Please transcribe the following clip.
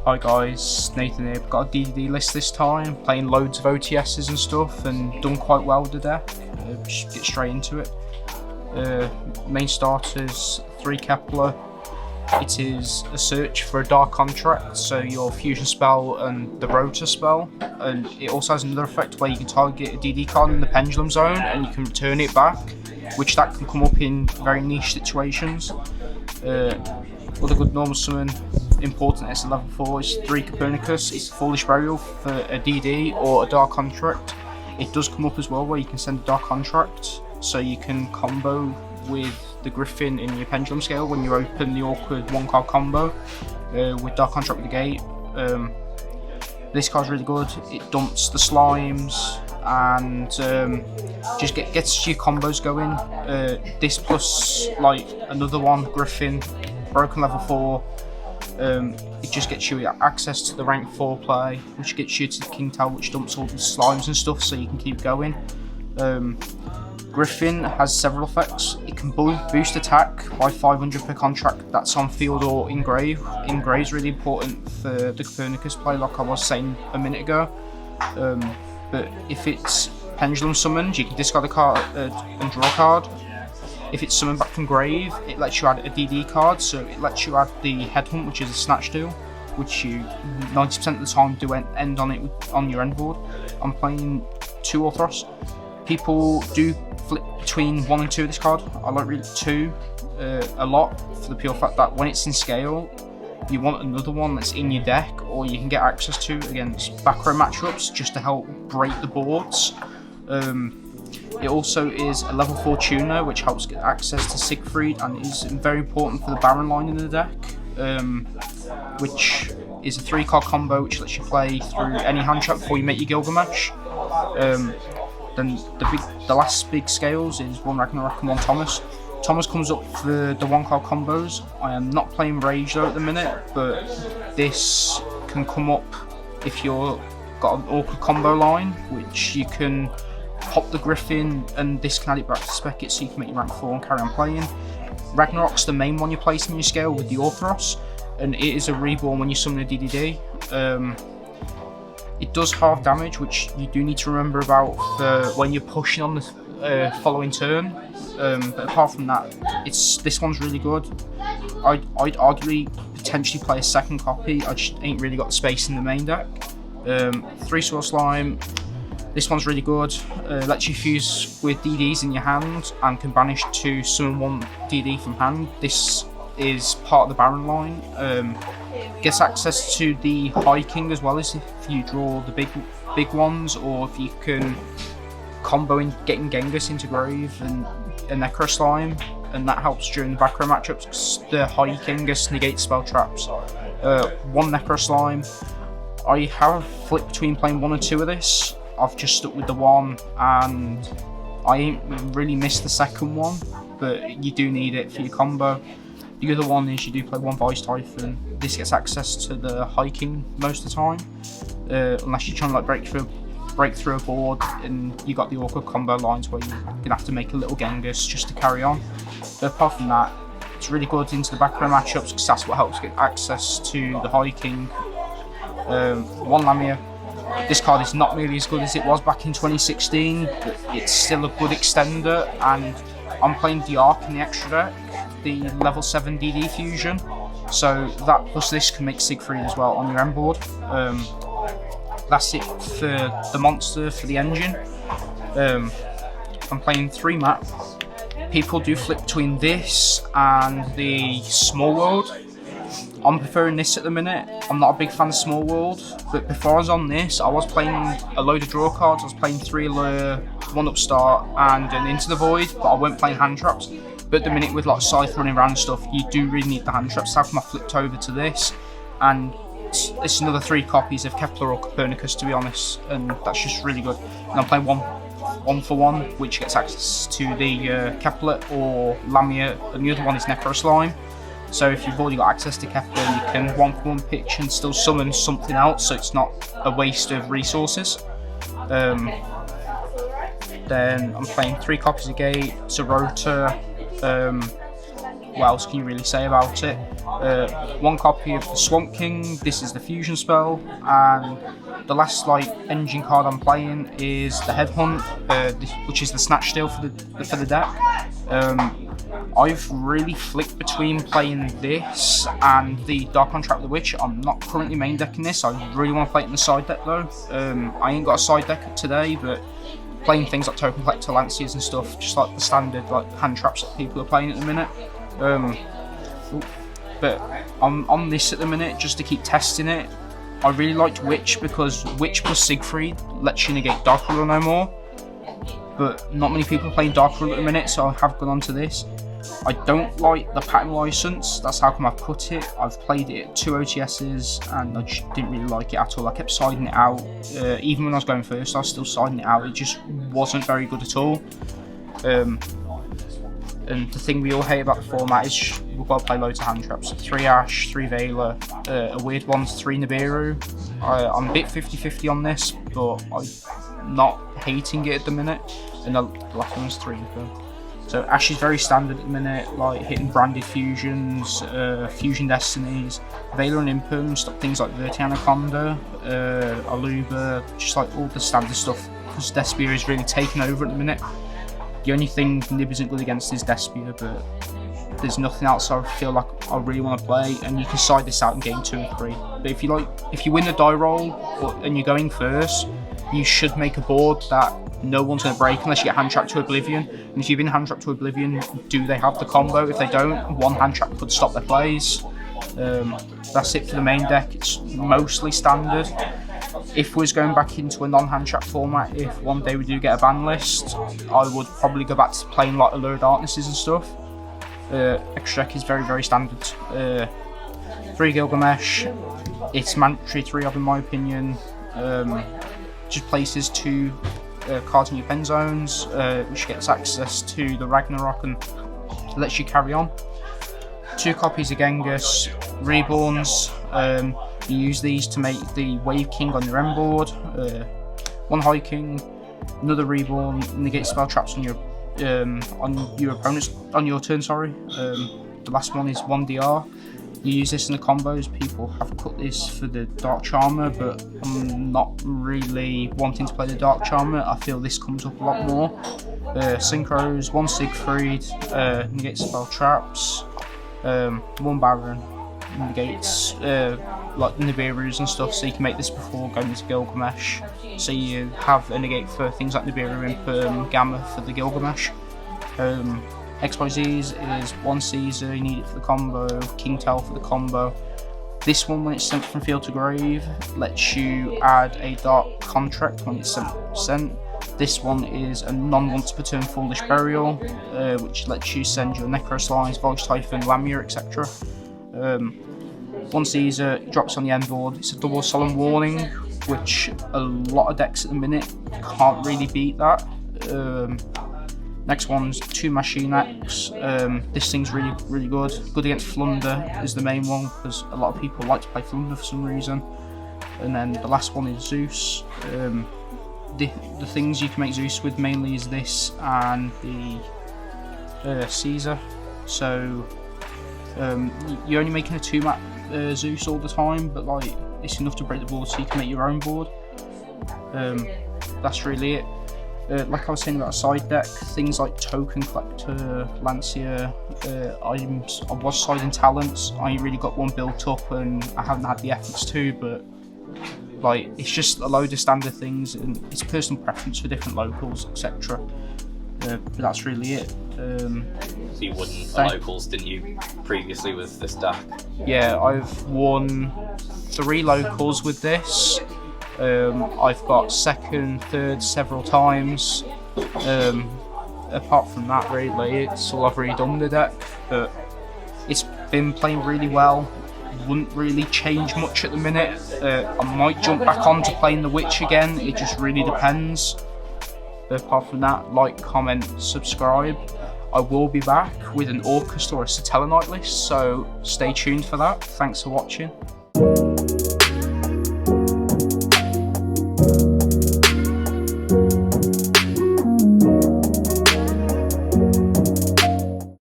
Hi guys, Nathan here. Got a DDD list this time, playing loads of OTSs and stuff, and done quite well with the deck. Just get straight into it. Main starters, 3 Kepler. It is a search for a dark contract, so your fusion spell and the rotor spell, and it also has another effect where you can target a DD card in the pendulum zone and you can return it back, which that can come up in very niche situations. Other good normal summon, important as a level 4 is 3 Copernicus. It's a Foolish Burial for a DD or a Dark Contract. It does come up as well where you can send a Dark Contract, so you can combo with the Griffin in your Pendulum Scale when you open the awkward 1-card combo with Dark Contract with the Gate. This card's really good. It dumps the slimes and just gets your combos going. This plus like another one, Griffin, broken level 4. It just gets you access to the rank 4 play, which gets you to the King Tower, which dumps all the slimes and stuff, so you can keep going. Griffin has several effects. It can boost attack by 500 per contract that's on field or in grave. In grave is really important for the Copernicus play, like I was saying a minute ago. But if it's pendulum summoned, you can discard a card and draw a card. If it's summoned back from grave, it lets you add a DD card, so it lets you add the Headhunt, which is a snatch deal, which you 90% of the time do end on it on your end board. I'm playing 2 Orthros. People do flip between 1 and 2 of this card. I like really 2 a lot, for the pure fact that when it's in scale, you want another one that's in your deck, or you can get access to against back row matchups just to help break the boards. It also is a level 4 tuner, which helps get access to Siegfried and is very important for the Baron line in the deck, which is a 3-card combo which lets you play through any hand trap before you make your Gilgamesh. Then the last big scales is 1 Ragnarok and 1 Thomas. Thomas comes up for the 1-card combos. I am not playing Rage though at the minute, but this can come up if you've got an awkward combo line, which you can pop the Griffin and this can add it back to spec it so you can make your rank 4 and carry on playing. Ragnarok's the main one you're placing in your scale with the Orthros, and it is a reborn when you summon a DDD. It does half damage, which you do need to remember about for when you're pushing on the following turn. But apart from that, this one's really good. I'd arguably potentially play a second copy. I just ain't really got the space in the main deck. 3 Sword Slime. This one's really good. Lets you fuse with DDs in your hand and can banish to summon 1 DD from hand. This is part of the Baron line. Gets access to the High King as well as if you draw the big ones, or if you can combo in getting Genghis into grave and a Necro Slime, and that helps during the back row matchups because the High Kingus negates spell traps. 1 Necro Slime. I have flipped between playing 1 and 2 of this. I've just stuck with the 1, and I ain't really missed the second one, but you do need it for your combo. The other one is you do play 1 Vice Typhon. This gets access to the High King most of the time, unless you're trying to like break through a board and you got the awkward combo lines where you're gonna have to make a little Genghis just to carry on. But apart from that, it's really good into the back row matchups because that's what helps get access to the High King. 1 Lamia. This card is not nearly as good as it was back in 2016, but it's still a good extender, and I'm playing the Arc in the extra deck, the level 7 DD fusion, so that plus this can make Siegfried as well on your end board. That's it for the monster, for the engine. I'm playing 3 map. People do flip between this and the Small World. I'm preferring this at the minute. I'm not a big fan of Small World, but before I was on this, I was playing a load of draw cards. I was playing 3 Allure, 1 Upstart, and an Into the Void, but I weren't playing hand traps. But at the minute, with like Scythe running around and stuff, you do really need the hand traps. So I flipped over to this, and it's another 3 copies of Kepler or Copernicus, to be honest, and that's just really good. And I'm playing 1 for 1, which gets access to the Kepler or Lamia, and the other one is Necro Slime. So if you've already got access to Kepler, you can 1-for-1 pitch and still summon something else, so it's not a waste of resources. Then I'm playing 3 copies of Gate, Zarota, what else can you really say about it? One copy of the Swamp King, this is the fusion spell, and the last engine card I'm playing is the Headhunt, which is the Snatch Steal for the deck. I've really flicked between playing this and the Dark Contract with the Witch. I'm not currently main decking this. I really want to play it in the side deck though. I ain't got a side deck today, but playing things like Token Collector, Lanciers and stuff, just like the standard hand traps that people are playing at the minute. But on this at the minute, just to keep testing it, I really liked Witch because Witch plus Siegfried lets you negate Dark Ruler no more. But not many people are playing Dark Ruler at the minute, so I have gone on to this. I don't like the pattern license, that's how come I've put it. I've played it at 2 OTS's and I just didn't really like it at all. I kept siding it out. Even when I was going first, I was still siding it out. It just wasn't very good at all. And the thing we all hate about the format is we've got to play loads of hand traps. 3 Ash, 3 Veiler, a weird one, 3 Nibiru. I'm a bit 50-50 on this, but I'm not hating it at the minute. And the last one's 3 Info. So Ash is very standard at the minute, like hitting branded fusions, fusion destinies, Veiler and Impum, things like Verti Anaconda, Aluba, just like all the standard stuff, because Despia is really taking over at the minute. The only thing Nib isn't good against is Despia, but there's nothing else I feel like I really want to play, and you can side this out in game 2 and 3. But if you win the die roll and you're going first, you should make a board that no one's going to break unless you get hand trapped to Oblivion. And if you've been hand trapped to Oblivion, do they have the combo? If they don't, one hand trap could stop their plays. That's it for the main deck. It's mostly standard. If we was going back into a non-hand trap format, if one day we do get a ban list, I would probably go back to playing like Allure Darknesses and stuff. Extra deck is very, very standard. 3 Gilgamesh, it's mandatory 3 of in my opinion. Just places 2 cards in your pen zones, which gets access to the Ragnarok and lets you carry on. 2 copies of Genghis, Reborns, you use these to make the Wave King on your end board. 1 High King, another Reborn, negate spell traps on your opponent's on your turn. Sorry. The last one is 1 DR. You use this in the combos. People have cut this for the Dark Charmer, but I'm not really wanting to play the Dark Charmer. I feel this comes up a lot more. Synchros, 1 Siegfried, negate spell traps, 1 Baron, negates like Nibirus and stuff, so you can make this before going into Gilgamesh. So you have a negate for things like Nibiru, Imperm, Gamma for the Gilgamesh. XYZs is 1 Caesar, you need it for the combo, King Tell for the combo. This one, when it's sent from field to grave, lets you add a Dark Contract when it's 70%. This one is a non-once per turn Foolish Burial, which lets you send your Necroslimes, Voice Typhon, Lamia, etc. 1 Caesar, it drops on the end board. It's a double Solemn Warning, which a lot of decks at the minute can't really beat that. Next one's 2 Machine X. This thing's really, really good. Good against Flunder is the main one, because a lot of people like to play Flunder for some reason. And then the last one is Zeus. The things you can make Zeus with mainly is this and the Caesar. So you're only making a 2-map Zeus all the time, but like it's enough to break the board so you can make your own board. That's really it. Like I was saying about a side deck, things like Token Collector, Lancier, I was siding Talents. I ain't really got one built up and I haven't had the efforts to, but like it's just a load of standard things and it's personal preference for different locals, etc. But that's really it. So you won the locals, didn't you, previously with this deck? Yeah, I've won 3 locals with this. I've got 2nd, 3rd several times. Apart from that, really, it's all I've really done with the deck. But it's been playing really well. Wouldn't really change much at the minute. I might jump back on to playing the Witch again. It just really depends. Apart from that, like, comment, subscribe. I will be back with an Orcust or a Satellite list, so stay tuned for that. Thanks for watching.